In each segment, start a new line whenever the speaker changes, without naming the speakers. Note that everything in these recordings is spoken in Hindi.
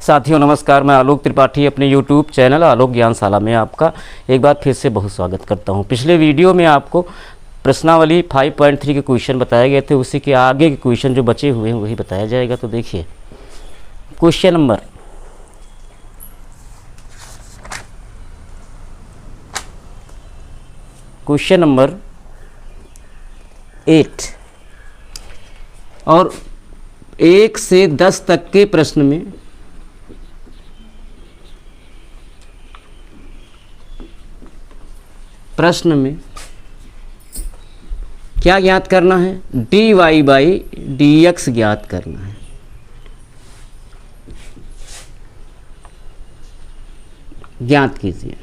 साथियों नमस्कार, मैं आलोक त्रिपाठी अपने यूट्यूब चैनल आलोक ज्ञानशाला में आपका एक बार फिर से बहुत स्वागत करता हूं। पिछले वीडियो में आपको प्रश्नावली 5.3 के क्वेश्चन बताए गए थे, उसी के आगे के क्वेश्चन जो बचे हुए हैं वही बताया जाएगा। तो देखिए क्वेश्चन नंबर 8 और 1 से 10 तक के प्रश्न में क्या ज्ञात करना है? dy बाई dx ज्ञात करना है। ज्ञात कीजिए।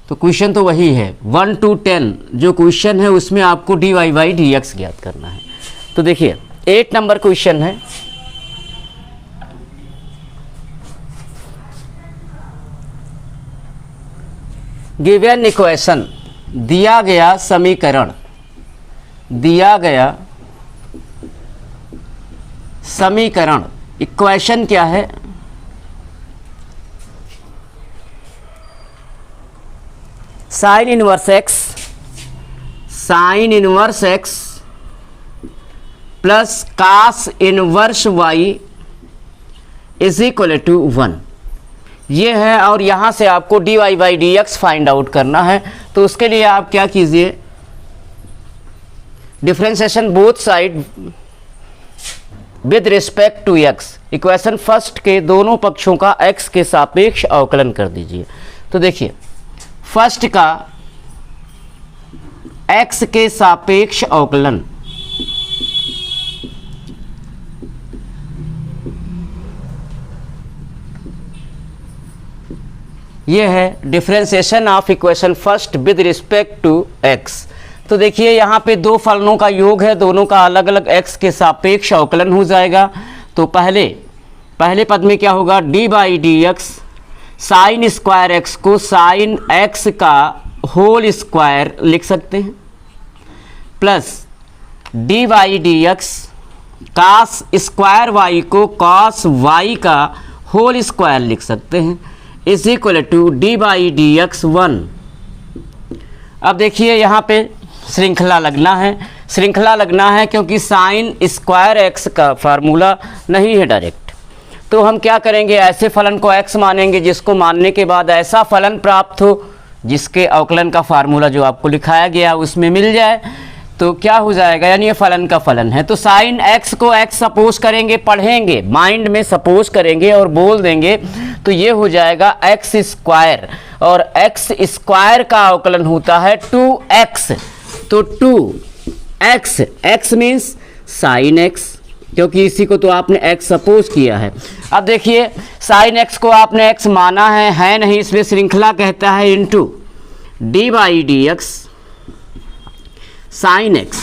तो क्वेश्चन तो वही है 1 to 10 जो क्वेश्चन है उसमें आपको dy बाई dx ज्ञात करना है। तो देखिए 8 नंबर क्वेश्चन है। गिवन इक्वेशन, दिया गया समीकरण, इक्वेशन क्या है? Sine inverse X plus cos inverse Y is equal to 1, ये है। और यहाँ से आपको dy by dx find out करना है। तो उसके लिए आप क्या कीजिए, differentiation both side with respect to x, equation first के दोनों पक्षों का x के सापेक्ष अवकलन कर दीजिए। तो देखिए फर्स्ट का x के सापेक्ष अवकलन, ये है differentiation of equation first with respect to x। तो देखिए यहाँ पे दो फलनों का योग है, दोनों का अलग अलग x के सापेक्ष अवकलन हो जाएगा। तो पहले पद में क्या होगा, D by D X sine square X को साइन एक्स का होल स्क्वायर लिख सकते हैं, plus D by D X cos square Y को कॉस वाई का होल स्क्वायर लिख सकते हैं, is equal to D by D X 1। अब देखिए यहाँ पे श्रृंखला लगना है क्योंकि साइन स्क्वायर एक्स का फार्मूला नहीं है डायरेक्ट। तो हम क्या करेंगे, ऐसे फलन को x मानेंगे जिसको मानने के बाद ऐसा फलन प्राप्त हो जिसके अवकलन का फार्मूला जो आपको लिखाया गया उसमें मिल जाए। तो क्या हो जाएगा, यानी ये फलन का फलन है। तो साइन x को x सपोज करेंगे, पढ़ेंगे, माइंड में सपोज करेंगे और बोल देंगे। तो ये हो जाएगा एक्स स्क्वायर, और एक्स स्क्वायर का अवकलन होता है 2x। तो 2x, x means sign x, क्योंकि इसी को तो आपने x सपोज किया है। अब देखिए साइन x को आपने x माना है नहीं, इसमें श्रृंखला कहता है into D by D X sine x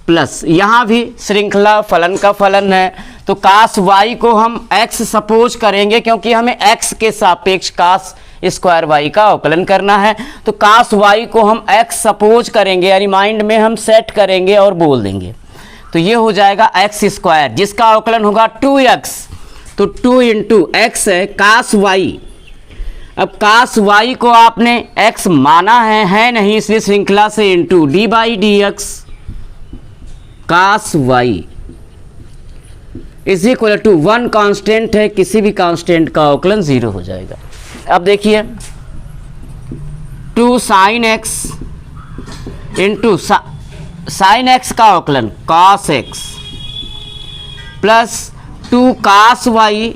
plus, यहाँ भी श्रृंखला फलन का फलन है। तो कास y को हम x सपोज करेंगे क्योंकि हमें x के सापेक्ष कास स्क्वायर y का अवकलन करना है। तो कास y को हम x सपोज करेंगे, यानी माइंड में हम सेट करेंगे और बोल देंगे। तो ये हो जाएगा x स्क्वायर जिसका अवकलन होगा 2x। तो 2 इंटू एक्स है कास y। अब कास y को आपने x माना है नहीं, इसलिए श्रृंखला से into D by D X cos y is equal to 1 constant है, किसी भी कांस्टेंट का अवकलन 0 हो जाएगा। अब देखिए 2 sine x into sine x का अवकलन cos x plus 2 cos y,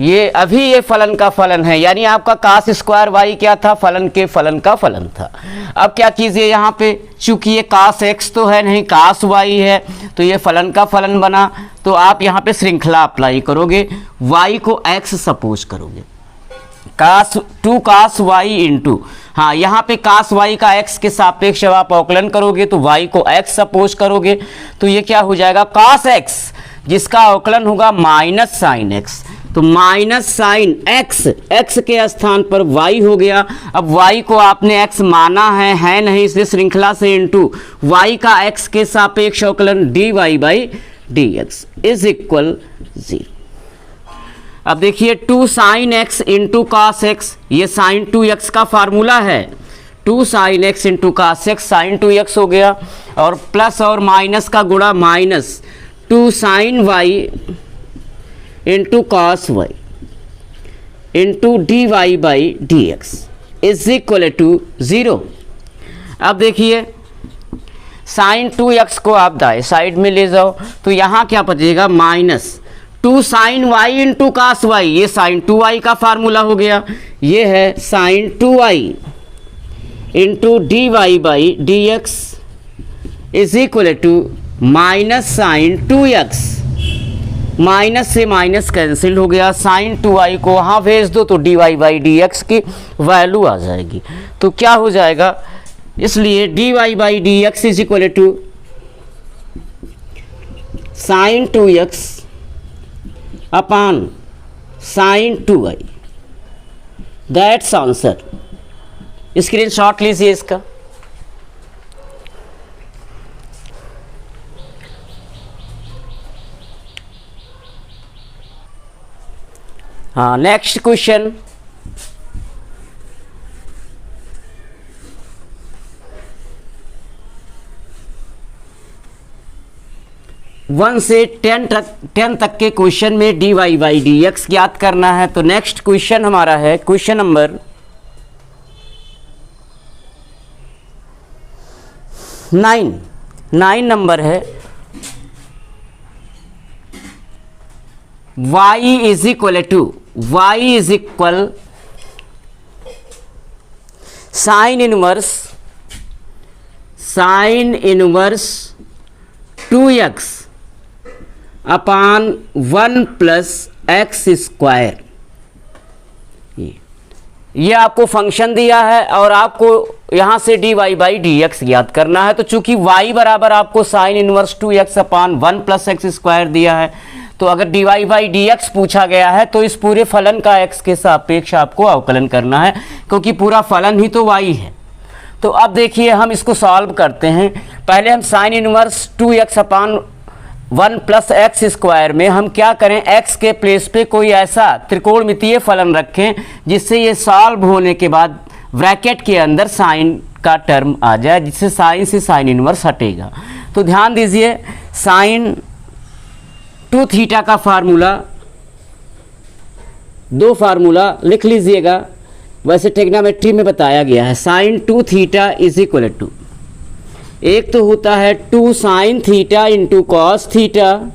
ये अभी ये फलन का फलन है, यानी आपका कास स्क्वायर वाई क्या था, फलन के फलन का फलन था। अब क्या कीजिए, यहाँ पे चूंकि ये कास एक्स तो है नहीं, कास वाई है, तो ये फलन का फलन बना। तो आप यहाँ पे श्रृंखला अप्लाई करोगे, वाई को एक्स सपोज करोगे, 2 कास वाई इंटू, हाँ यहाँ पे कास वाई का एक्स के सापेक्ष जब आप अवकलन करोगे तो वाई को एक्स सपोज करोगे। तो ये क्या हो जाएगा, कास एक्स जिसका अवकलन होगा माइनस साइन एक्स। तो माइनस साइन एक्स, एक्स के स्थान पर वाई हो गया। अब वाई को आपने एक्स माना है नहीं, इसलिए श्रृंखला से इनटू वाई का एक्स के सापेक्ष अवकलन D Y by D x is equal 0। अब देखिए 2 sine X into cos X, ये साइन 2x का फार्मूला है। 2 sine X into cos X sine 2x हो गया, और प्लस और माइनस का गुणा minus 2 sine Y into cos Y into D Y by D x is equal to 0। अब देखिए साइन 2x को आप दाएं साइड में ले जाओ, तो यहाँ क्या बचेगा minus 2 sine Y into cos Y, ये साइन 2y का फार्मूला हो गया। ये है sine 2y into D Y by D x is equal to minus sine 2x, minus से माइनस कैंसिल हो गया, साइन 2y को वहाँ भेज दो तो D Y by D X की वैल्यू आ जाएगी। तो क्या हो जाएगा, इसलिए D Y by D x is equal to sign 2x upon sign 2y। That's answer. Screen shot लीजिए इसका। हाँ, नेक्स्ट क्वेश्चन। वन से 10 तक के क्वेश्चन में d Y by D x ज्ञात करना है। तो नेक्स्ट क्वेश्चन हमारा है क्वेश्चन नंबर 9 नंबर है। y is equal to sine inverse 2x upon 1 plus x square. ये आपको फंक्शन दिया है और आपको यहाँ से d Y by D x ज्ञात करना है। तो चूंकि y बराबर आपको sine inverse 2x upon 1 plus x square दिया है, तो अगर d Y by D x पूछा गया है तो इस पूरे फलन का x के सापेक्ष आपको अवकलन करना है, क्योंकि पूरा फलन ही तो y है। तो अब देखिए हम इसको सॉल्व करते हैं। पहले हम sign inverse 2x upon 1 plus x square में हम क्या करें, x के प्लेस पे कोई ऐसा त्रिकोणमितीय फलन रखें जिससे ये सॉल्व होने के बाद ब्रैकेट के अंदर साइन का टर्म आ जाए, जिससे साइन से साइन इनवर्स हटेगा। तो ध्यान दीजिए, साइन 2 थीटा का फार्मूला, 2 फार्मूला लिख लीजिएगा, वैसे ट्रिग्नोमेट्री में बताया गया है। Sine 2 theta is equal to, एक तो होता है 2 sine theta into cos theta,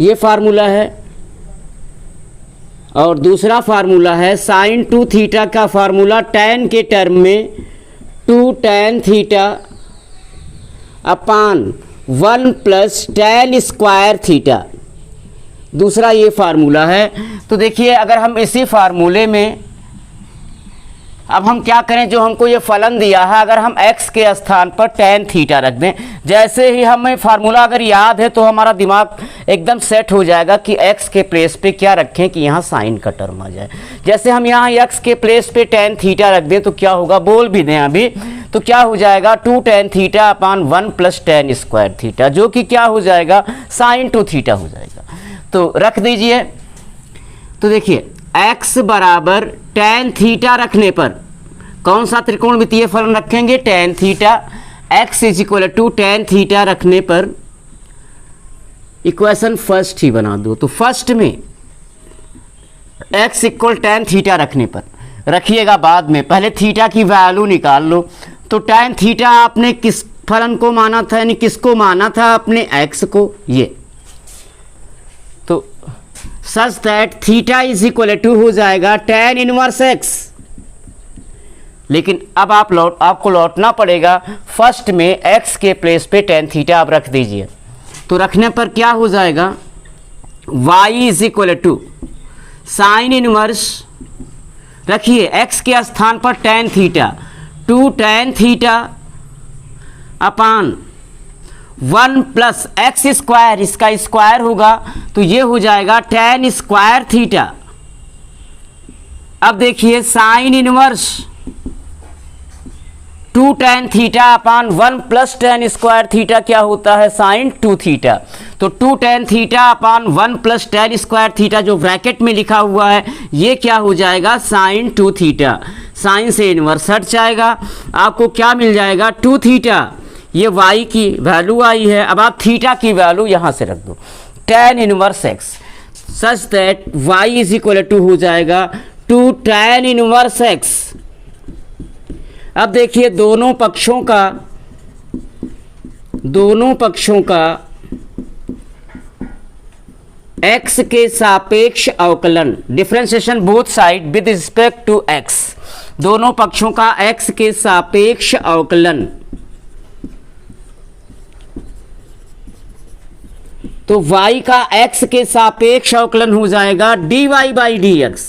ये फार्मूला है, और दूसरा फार्मूला है साइन 2 थीटा का फार्मूला टैन के टर्म में 2 tan theta upon 1 plus tan square theta, दूसरा ये फार्मूला है। तो देखिए अगर हम इसी फार्मूले में अब हम क्या करें, जो हमको ये फलन दिया है अगर हम x के स्थान पर टैन थीटा रख दें, जैसे ही हमें फार्मूला अगर याद है तो हमारा दिमाग एकदम सेट हो जाएगा कि x के प्लेस पे क्या रखें कि यहाँ साइन का टर्म आ जाए। जैसे हम यहाँ x के प्लेस पे टैन थीटा रख दें तो क्या होगा, बोल भी दें अभी, तो क्या हो जाएगा 2 tan theta upon 1 plus tan square theta, जो कि क्या हो जाएगा साइन 2 थीटा हो जाएगा। तो रख दीजिए। तो देखिए x बराबर टैन थीटा रखने पर कौन सा त्रिकोणमितीय फलन रखेंगे, tan theta. x is equal to tan theta रखने पर इक्वेशन फर्स्ट ही बना दो। तो फर्स्ट में x इक्वल टैन थीटा रखने पर रखिएगा, बाद में पहले थीटा की वैल्यू निकाल लो। तो टैन थीटा आपने किस फलन को माना था, यानी किसको माना था, अपने x को, ये। तो such that theta is equal to हो जाएगा टैन इनवर्स x। लेकिन अब आपको लौटना पड़ेगा फर्स्ट में x के प्लेस पे टैन थीटा आप रख दीजिए। तो रखने पर क्या हो जाएगा, y is equal to sine inverse, रखिए x के स्थान पर tan theta, 2 tan theta upon 1 plus x square, इसका स्क्वायर होगा तो ये हो जाएगा tan स्क्वायर थीटा। अब देखिए sine inverse 2 tan theta upon 1 plus tan square theta क्या होता है, साइन 2 थीटा। तो 2 tan theta upon 1 plus tan square theta जो ब्रैकेट में लिखा हुआ है ये क्या हो जाएगा, साइन 2 थीटा। साइन से इनवर्स हट जाएगा, आपको क्या मिल जाएगा, 2 थीटा। ये y की वैल्यू आई है। अब आप थीटा की वैल्यू यहाँ से रख दो, tan inverse x such that y is equal to हो जाएगा 2 tan इनवर्स x। अब देखिए दोनों पक्षों का x के सापेक्ष अवकलन, differentiation both side with respect to x, दोनों पक्षों का x के सापेक्ष अवकलन। तो y का x के सापेक्ष अवकलन हो जाएगा dy बाई dx।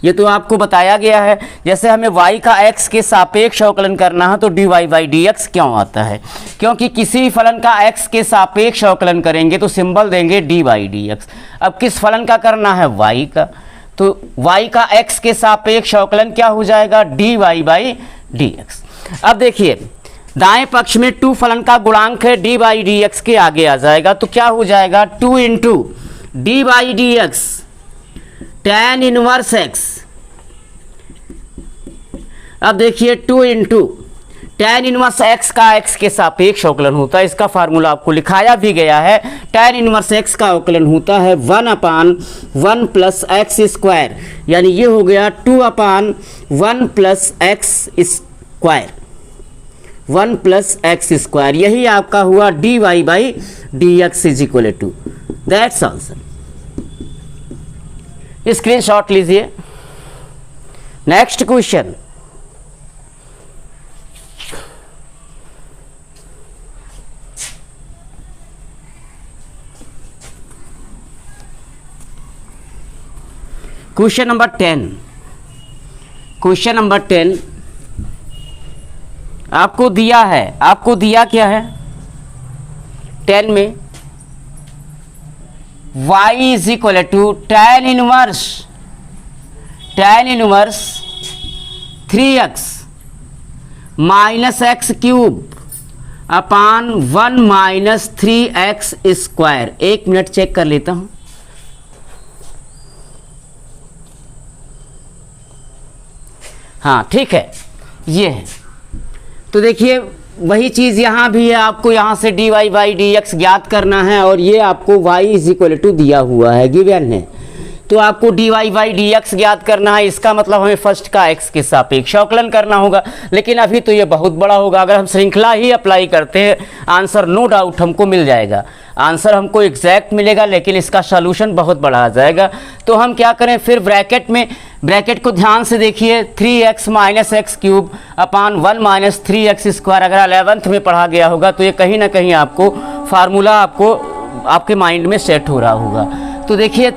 ये तो आपको बताया गया है, जैसे हमें y का x के सापेक्ष अवकलन करना है तो dy बाई dx क्यों आता है, क्योंकि किसी भी फलन का x के सापेक्ष अवकलन करेंगे तो सिंबल देंगे dy बाई dx। अब किस फलन का करना है, y का, तो y का x के सापेक्ष अवकलन क्या हो जाएगा, dy बाई dx। अब देखिए दाएं पक्ष में 2 फलन का गुणांक है, dy बाई dx के आगे आ जाएगा तो क्या हो जाएगा, 2 into D by dx tan inverse x। अब देखिए 2 इंटू tan इनवर्स x का x के सापेक्ष अवकलन होता है, इसका फार्मूला आपको लिखाया भी गया है। tan इनवर्स x का अवकलन होता है 1 अपान 1 प्लस एक्स स्क्वायर, यानी ये हो गया 2 upon 1 plus x square, 1 plus x square. यही आपका हुआ dy by dx is equal to, that's answer. Screenshot लीजिए। Next question, question number 10। Question number 10 आपको दिया है, आपको दिया क्या है 10 में, y is equal to tan inverse 3x minus x cube upon 1 minus 3x square. 1 minute check कर लेता हूं। हाँ ठीक है, ये है। तो देखिए वही चीज़ यहाँ भी है, आपको यहाँ से dy बाई dx ज्ञात करना है और ये आपको y इज इक्वल टू दिया हुआ है, गिवन है, तो आपको dy बाई dx ज्ञात करना है। इसका मतलब हमें फर्स्ट का x के सापेक्ष अवकलन करना होगा, लेकिन अभी तो ये बहुत बड़ा होगा। अगर हम श्रृंखला ही अप्लाई करते हैं आंसर नो डाउट हमको मिल जाएगा, आंसर हमको एग्जैक्ट मिलेगा, लेकिन इसका सॉल्यूशन बहुत बड़ा आ जाएगा। तो हम क्या करें फिर, ब्रैकेट को ध्यान से देखिए, 3x minus x cube upon 1 minus 3x square. अगर 11th में पढ़ा गया होगा तो ये कहीं ना कहीं आपको फार्मूला आपके माइंड में सेट हो रहा होगा। तो देखिए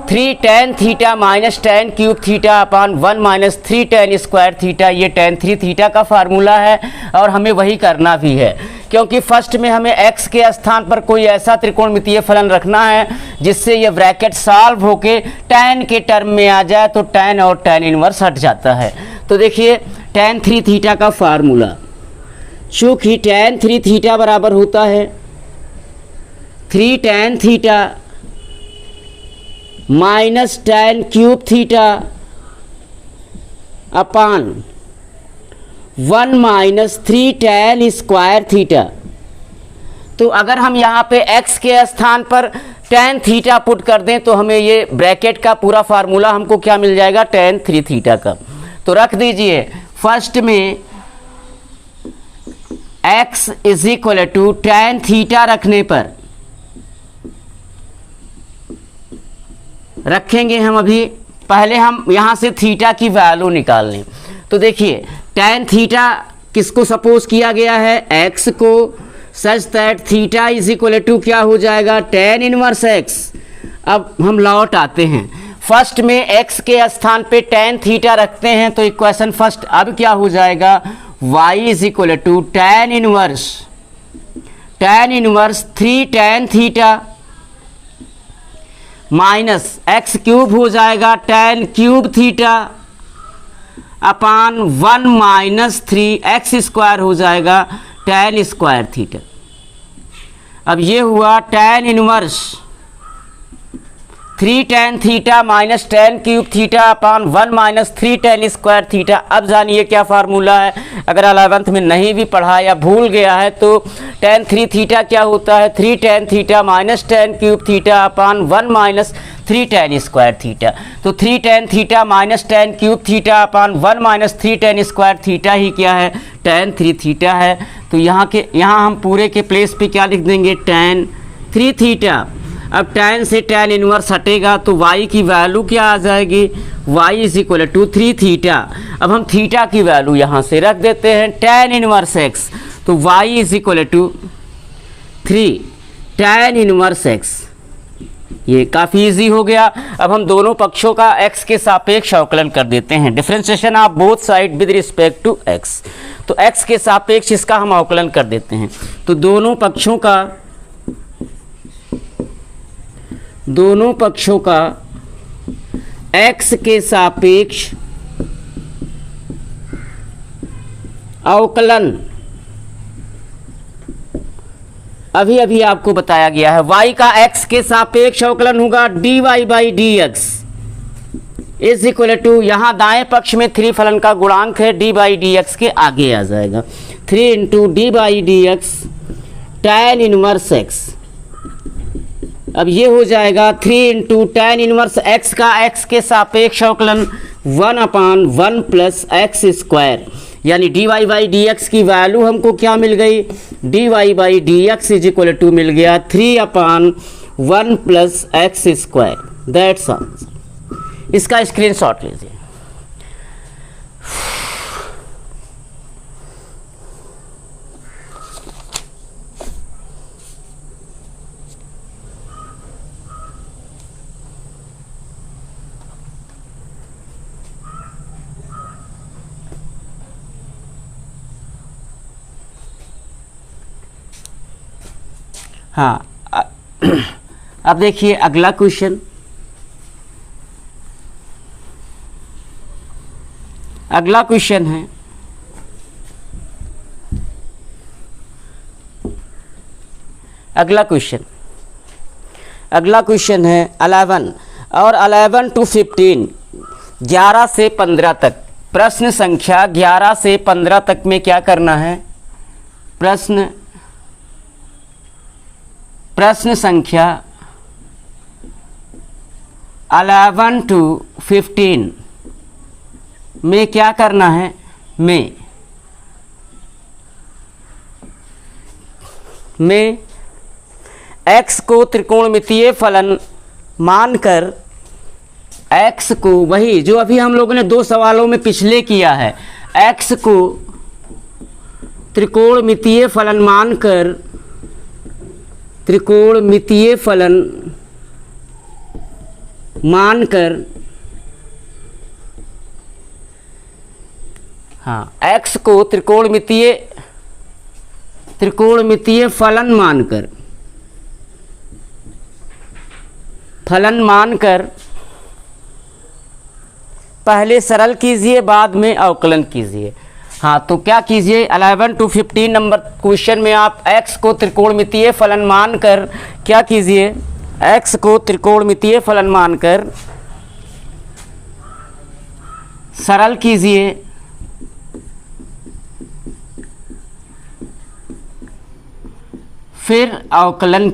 3 tan theta minus tan cube theta upon 1 minus 3 tan square theta, ये tan 3 थीटा का फार्मूला है और हमें वही करना भी है, क्योंकि फर्स्ट में हमें x के स्थान पर कोई ऐसा त्रिकोणमितीय फलन रखना है जिससे ये ब्रैकेट सॉल्व होके tan के टर्म में आ जाए, तो tan और tan इनवर्स हट जाता है। तो देखिए tan 3 थीटा का फार्मूला, चूँकि tan 3 थीटा बराबर होता है 3 tan theta minus tan cube theta upon 1 minus 3 tan square theta. तो अगर हम यहाँ पे x के स्थान पर tan थीटा पुट कर दें तो हमें ये ब्रैकेट का पूरा फार्मूला हमको क्या मिल जाएगा, tan 3 थीटा का। तो रख दीजिए फर्स्ट में x is equal to tan theta रखने पर रखेंगे हम, अभी पहले हम यहाँ से थीटा की वैल्यू निकाल लें। तो देखिए tan थीटा किसको सपोज किया गया है, x को, such that theta is equal to क्या हो जाएगा, tan इनवर्स x। अब हम लौट आते हैं, फर्स्ट में x के स्थान पे tan थीटा रखते हैं तो इक्वेशन फर्स्ट अब क्या हो जाएगा, y is equal to tan inverse tan inverse 3 tan theta minus x cube हो जाएगा tan cube theta upon 1 minus 3 x² हो जाएगा tan स्क्वायर थीटा। अब ये हुआ tan inverse 3 tan theta minus tan cube theta upon 1 minus 3 tan square theta. अब जानिए क्या फार्मूला है, अगर 11th में नहीं भी पढ़ा या भूल गया है तो tan 3 थीटा क्या होता है, 3 tan theta minus tan cube theta upon 1 minus 3 tan square theta. तो 3 tan theta minus tan cube theta upon 1 minus 3 tan square theta ही क्या है, tan 3 थीटा है। तो यहाँ हम पूरे के प्लेस पे क्या लिख देंगे, tan 3 थीटा। अब tan से tan इनवर्स हटेगा तो y की वैल्यू क्या आ जाएगी, y is equal to 3 theta. अब हम थीटा की वैल्यू यहाँ से रख देते हैं tan इनवर्स x, तो y is equal to 3 tan inverse x। ये काफ़ी इजी हो गया। अब हम दोनों पक्षों का x के सापेक्ष अवकलन कर देते हैं, differentiation of both side with respect to x। तो x के सापेक्ष इसका हम अवकलन कर देते हैं। तो दोनों पक्षों का x के सापेक्ष अवकलन अभी आपको बताया गया है। y का x के सापेक्ष अवकलन होगा dy by D x is equal to, यहाँ दाएं पक्ष में 3 फलन का गुणांक है, डी बाई डी एक्स के आगे आ जाएगा 3 into D by D X tan inverse x। अब ये हो जाएगा 3 इंटू tan इनवर्स x का x के सापेक्ष अवकलन 1 अपान 1 प्लस एक्स स्क्वायर, यानी dy बाई डी एक्स की वैल्यू हमको क्या मिल गई, dy by D x is equal to मिल गया 3 अपान 1 plus x square. That's answer. इसका स्क्रीनशॉट लीजिए। हाँ, अब देखिए अगला क्वेश्चन। अगला क्वेश्चन है अगला क्वेश्चन है 11 और 11 to 15, 11 से 15 तक। प्रश्न संख्या 11 से 15 तक में क्या करना है, प्रश्न संख्या 11 to 15 में क्या करना है, में x को त्रिकोणमितीय फलन मानकर, x को वही जो अभी हम लोगों ने 2 सवालों में पिछले किया है, x को त्रिकोणमितीय फलन मानकर, हाँ, x को त्रिकोणमितीय फलन मानकर पहले सरल कीजिए, बाद में अवकलन कीजिए। हाँ, तो क्या कीजिए, 11 to 15 नंबर क्वेश्चन में आप x को त्रिकोणमितीय फलन मानकर क्या कीजिए, x को त्रिकोणमितीय फलन मानकर सरल कीजिए, फिर अवकलन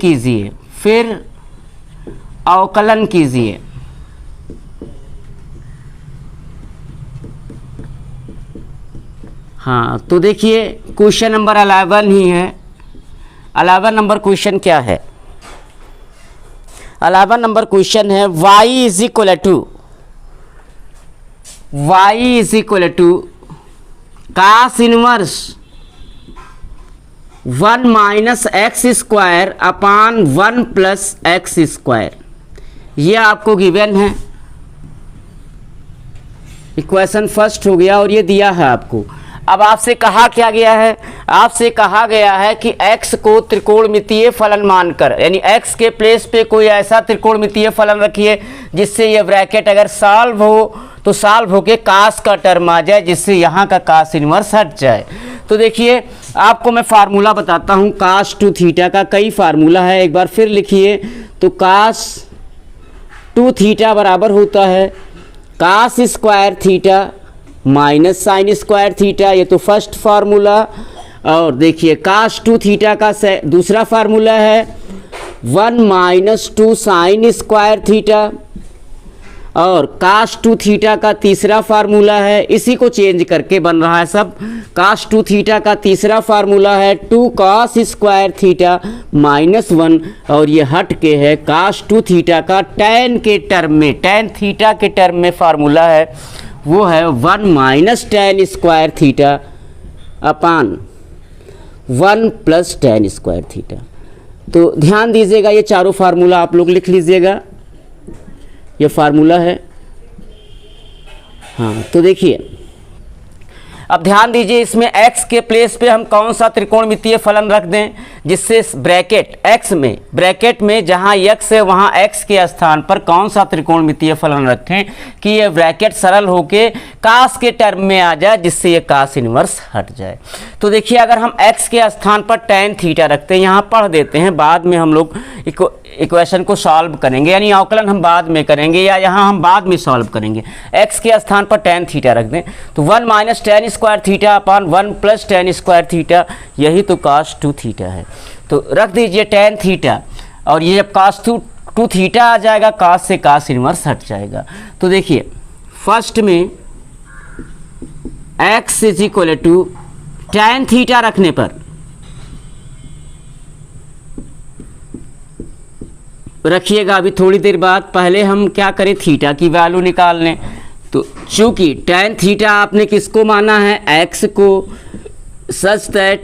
कीजिए, हाँ, तो देखिए क्वेश्चन नंबर 11 ही है। 11 नंबर क्वेश्चन क्या है, 11 नंबर क्वेश्चन है y is equal to cos inverse 1 minus x square upon 1 plus x square. ये आपको गिवन है, इक्वेशन फर्स्ट हो गया और ये दिया है आपको। अब आपसे कहा क्या गया है, आपसे कहा गया है कि x को त्रिकोणमितीय फलन मानकर, यानी x के प्लेस पे कोई ऐसा त्रिकोणमितीय फलन रखिए जिससे ये ब्रैकेट अगर सॉल्व हो तो सॉल्व होके कास का टर्म आ जाए, जिससे यहाँ का कास इनवर्स हट जाए। तो देखिए आपको मैं फार्मूला बताता हूँ कास टू थीटा का। कई फार्मूला है, एक बार फिर लिखिए। तो कास टू थीटा बराबर होता है cos square theta minus sine square theta, ये तो फर्स्ट फार्मूला। और देखिए कास टू थीटा का दूसरा फार्मूला है 1 माइनस 2 साइन स्क्वायर थीटा, और कास टू थीटा का तीसरा फार्मूला है, इसी को चेंज करके बन रहा है सब। कास टू थीटा का तीसरा फार्मूला है 2 कॉस स्क्वायर थीटा माइनस 1, और ये हट के है कास टू थीटा का टैन के टर्म में, टैन थीटा के टर्म में फार्मूला है, वो है 1 minus tan square theta upon 1 plus tan square theta. तो ध्यान दीजिएगा, ये चारों फार्मूला आप लोग लिख लीजिएगा, ये फार्मूला है। हाँ तो देखिए अब ध्यान दीजिए, इसमें x के प्लेस पे हम कौन सा त्रिकोणमितीय फलन रख दें जिससे ब्रैकेट x में, ब्रैकेट में जहाँ x है वहाँ x के स्थान पर कौन सा त्रिकोणमितीय फलन रखें कि ये ब्रैकेट सरल होके कास के टर्म में आ जाए, जिससे ये कास इनवर्स हट जाए। तो देखिए अगर हम x के स्थान पर टैन थीटा रखते हैं, यहाँ पढ़ देते हैं, बाद में हम लोग इक्वेशन को सॉल्व करेंगे, यानी अवकलन हम बाद में करेंगे या यहाँ हम बाद में सॉल्व करेंगे। x के स्थान पर टैन थीटा रख दें तो 1 minus tan square theta upon 1 plus tan square theta, यही तो कास टू थीटा है। तो रख दीजिए टैन थीटा, और ये जब कास टू थीटा आ जाएगा कास से कास इनवर्स हट जाएगा। तो देखिए फर्स्ट में x is equal to tan theta रखने पर रखिएगा, अभी थोड़ी देर बाद पहले हम क्या करें, थीटा की वैल्यू निकाल लें। तो चूंकि टैन थीटा आपने किसको माना है, x को, such that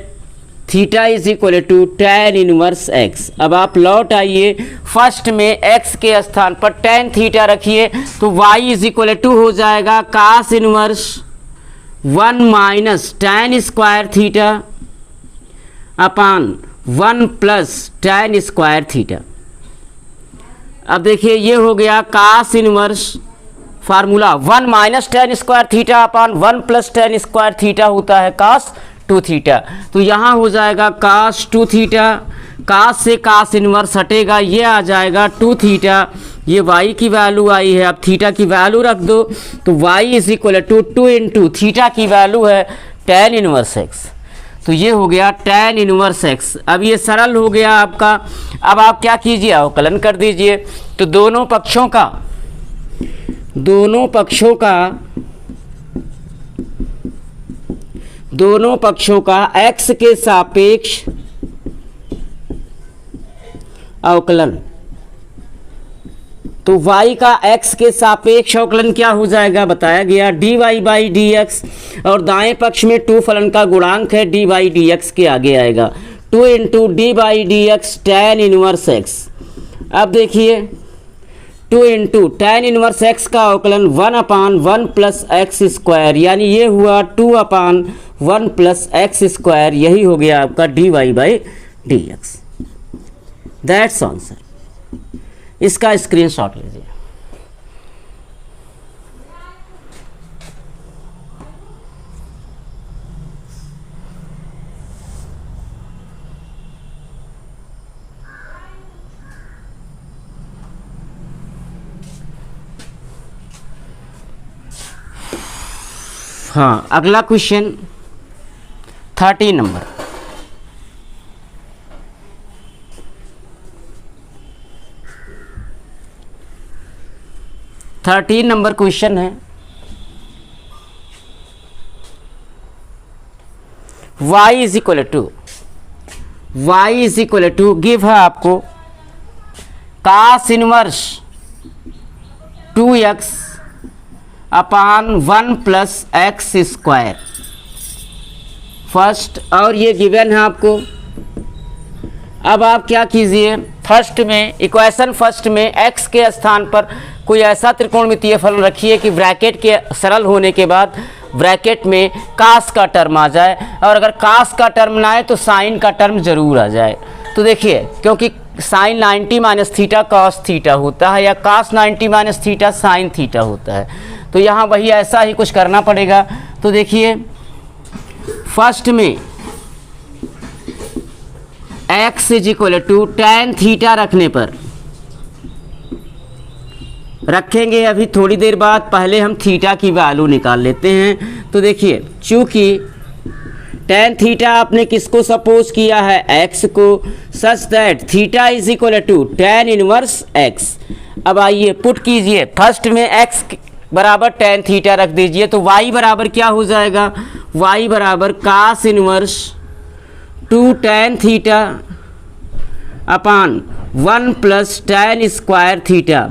theta is equal to tan inverse x। अब आप लौट आइए, फर्स्ट में x के स्थान पर टैन थीटा रखिए तो y इज इक्वल टू हो जाएगा cos inverse 1 minus tan square theta upon 1 plus tan square theta. अब देखिए ये हो गया cos inverse formula 1 minus tan square theta upon 1 plus tan square theta होता है कास टू थीटा। तो यहाँ हो जाएगा कास टू थीटा, कास से कास इनवर्स हटेगा, ये आ जाएगा टू थीटा, ये y की वैल्यू आई है। अब थीटा की वैल्यू रख दो तो y is equal to 2 into theta की वैल्यू है टैन इनवर्स x। तो ये हो गया टैन इनवर्स x। अब ये सरल हो गया आपका। अब आप क्या कीजिए, अवकलन कर दीजिए। तो दोनों पक्षों का x के सापेक्ष अवकलन। तो y का x के सापेक्ष अवकलन क्या हो जाएगा, बताया गया dy बाई डी एक्स, और दाएं पक्ष में 2 फलन का गुणांक है dy बाई डी एक्स के आगे आएगा 2 into D by D x tan inverse x। अब देखिए 2 इंटू टैन इनवर्स x का अवकलन 1 अपान 1 प्लस एक्स स्क्वायर, यानी ये हुआ 2 अपान 1 प्लस एक्स स्क्वायर, यही हो गया आपका dy by D x. That's answer. इसका स्क्रीनशॉट लीजिए। हाँ अगला क्वेश्चन 13 नंबर। थर्टीन नंबर क्वेश्चन है, y is equal to give है आपको cos inverse 2x upon 1 plus x square first, और ये गिवन है आपको। अब आप क्या कीजिए, फर्स्ट में इक्वेशन फर्स्ट में x के स्थान पर कोई ऐसा त्रिकोणमितीय फलन रखिए कि ब्रैकेट के सरल होने के बाद ब्रैकेट में कास का टर्म आ जाए, और अगर कास का टर्म ना आए तो साइन का टर्म जरूर आ जाए। तो देखिए, क्योंकि sine 90 minus theta cos theta होता है, या cos 90 minus theta sine theta होता है, तो यहाँ वही ऐसा ही कुछ करना पड़ेगा। तो देखिए, फर्स्ट में x is equal to tan theta रखने पर रखेंगे अभी थोड़ी देर बाद, पहले हम थीटा की वैल्यू निकाल लेते हैं। तो देखिए, चूंकि टेन थीटा आपने किसको सपोज किया है, x को, such that theta is equal to tan inverse x। अब आइए पुट कीजिए, फर्स्ट में x बराबर टेन थीटा रख दीजिए, तो y बराबर क्या हो जाएगा, y बराबर cos inverse two tan theta upon 1 plus tan square theta.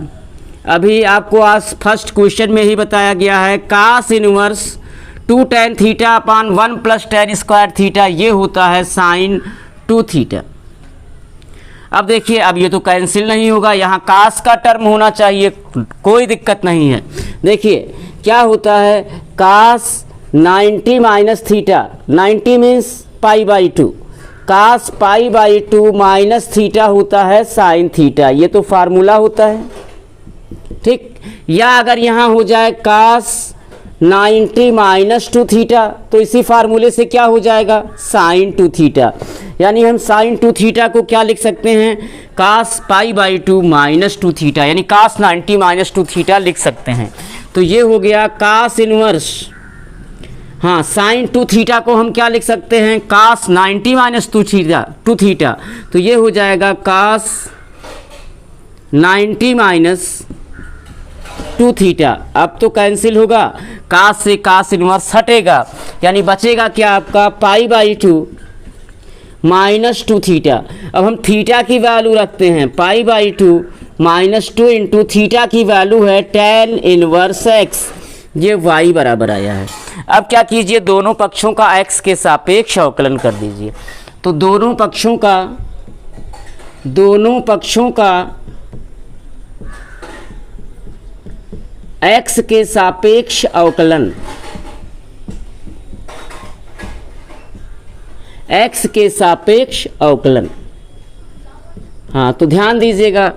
अभी आपको आज फर्स्ट क्वेश्चन में ही बताया गया है, cos inverse two tan theta upon 1 plus tan square theta, ये होता है साइन 2 थीटा। अब देखिए, अब ये तो कैंसिल नहीं होगा, यहाँ कास का टर्म होना चाहिए, कोई दिक्कत नहीं है। देखिए क्या होता है, cos 90 minus theta, 90 means pi by 2, cos pi by 2 minus theta होता है साइन थीटा, ये तो फार्मूला होता है, ठीक। या अगर यहाँ हो जाए कास 90 माइनस 2 थीटा, तो इसी फार्मूले से क्या हो जाएगा, साइन 2 थीटा। यानी हम साइन 2 थीटा को क्या लिख सकते हैं, कास पाई बाई 2 माइनस 2 थीटा, यानी कास 90 माइनस 2 थीटा लिख सकते हैं। तो ये हो गया कास इनवर्स, हाँ, साइन 2 थीटा को हम क्या लिख सकते हैं, कास 90 माइनस 2 थीटा, तो ये हो जाएगा कास 90 माइनस 2 थीटा। अब तो कैंसिल होगा, कास से कास इनवर्स हटेगा, यानी बचेगा क्या आपका, पाई बाई 2 माइनस 2 थीटा। अब हम थीटा की वैल्यू रखते हैं, पाई बाई 2 माइनस 2 इंटू थीटा की वैल्यू है टेन इनवर्स एक्स, ये y बराबर आया है। अब क्या कीजिए, दोनों पक्षों का x के सापेक्ष अवकलन कर दीजिए। तो दोनों पक्षों का x के सापेक्ष अवकलन, x के सापेक्ष अवकलन, हाँ, तो ध्यान दीजिएगा,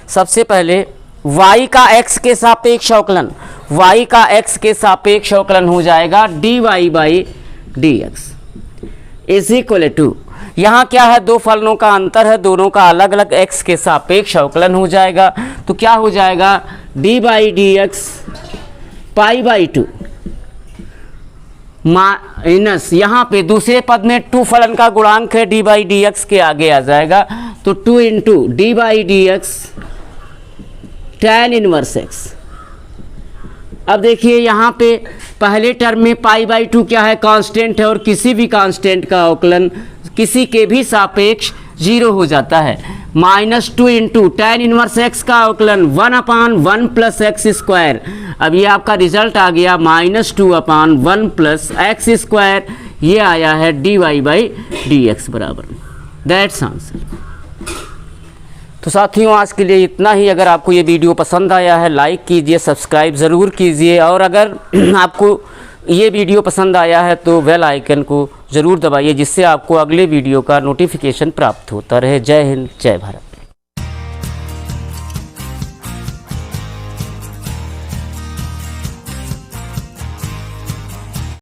सबसे पहले y का x के सापेक्ष अवकलन, y का x के सापेक्ष अवकलन हो जाएगा dy by D x is equal to, यहाँ क्या है, दो फलनों का अंतर है, दोनों का अलग अलग x के सापेक्ष अवकलन हो जाएगा। तो क्या हो जाएगा, D by D x pi by 2 minus, यहाँ पे दूसरे पद में 2 फलन का गुणांक है, डी बाई डी एक्स के आगे आ जाएगा, तो 2 into D by D x tan inverse x. अब देखिए यहाँ पे पहले टर्म में पाई बाई 2 क्या है, कांस्टेंट है, और किसी भी कांस्टेंट का अवकलन किसी के भी सापेक्ष 0 हो जाता है। Minus 2 into tan inverse x का अवकलन 1 अपान 1 प्लस एक्स स्क्वायर। अब ये आपका रिजल्ट आ गया minus 2 upon 1 plus x square, ये आया है d Y by D x बराबर, दैट्स आंसर। तो साथियों, आज के लिए इतना ही। अगर आपको ये वीडियो पसंद आया है, लाइक कीजिए, सब्सक्राइब ज़रूर कीजिए, और अगर आपको ये वीडियो पसंद आया है तो बेल आइकन को ज़रूर दबाइए, जिससे आपको अगले वीडियो का नोटिफिकेशन प्राप्त होता रहे। जय हिंद, जय भारत।